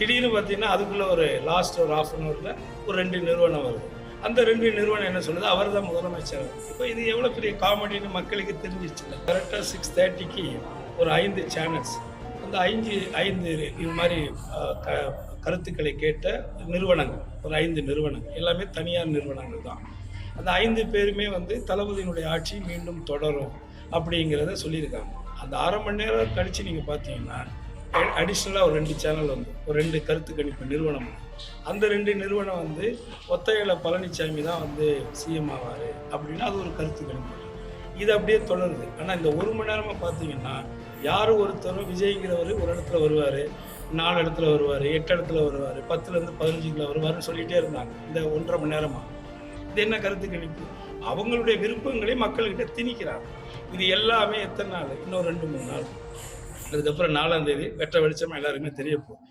திடீர்னு பார்த்தீங்கன்னா அதுக்குள்ளே ஒரு லாஸ்ட் ஒரு ஹாஃப் அன் ஹவரில் ஒரு 2 நிறுவனம் வருது. அந்த 2 நிறுவனம் என்ன சொல்லுது, அவர் தான் முதலமைச்சர். இப்போ இது எவ்வளோ பெரிய காமெடின்னு மக்களுக்கு தெரிஞ்சிச்சுல்ல. கரெக்டாக 6:30க்கு ஒரு 5 சேனல்ஸ், அந்த 5 இது மாதிரி கருத்துக்களை கேட்ட நிறுவனங்கள், ஒரு 5 நிறுவனங்கள், எல்லாமே தனியார் நிறுவனங்கள் தான். அந்த 5 பேருமே வந்து தளபதியினுடைய ஆட்சி மீண்டும் தொடரும் அப்படிங்கிறத சொல்லியிருக்காங்க. அந்த 1/2 மணி நேரம் கழித்து நீங்கள் பார்த்தீங்கன்னா அடிஷ்னலாக ஒரு 2 சேனல் வந்து ஒரு 2 கருத்து கணிப்பு நிறுவனம். அந்த 2 நிறுவனம் வந்து ஒத்தையில பழனிசாமி தான் வந்து சிஎம் ஆவார் அப்படின்னா அது ஒரு கருத்து கணிப்பு. இது அப்படியே தொடருது. ஆனால் இந்த 1 மணி நேரமாக பார்த்தீங்கன்னா யாரும் ஒருத்தரும் விஜய்ங்கிறவர் ஒரு இடத்துல வருவார், 4 இடத்துல வருவார், 8 இடத்துல வருவார், 10லேருந்து 15 வருவார்னு சொல்லிகிட்டே இருந்தாங்க இந்த 1.5 மணி நேரமாக. இது என்ன கருத்து கணிப்பு? அவங்களுடைய விருப்பங்களை மக்கள்கிட்ட திணிக்கிறாங்க. இது எல்லாமே எத்தனை நாள்? இன்னும் 2-3 நாள். அதுக்கப்புறம் 4ஆம் தேதி வெட்ட வெளிச்சமாக எல்லாருக்குமே தெரிய போகும்.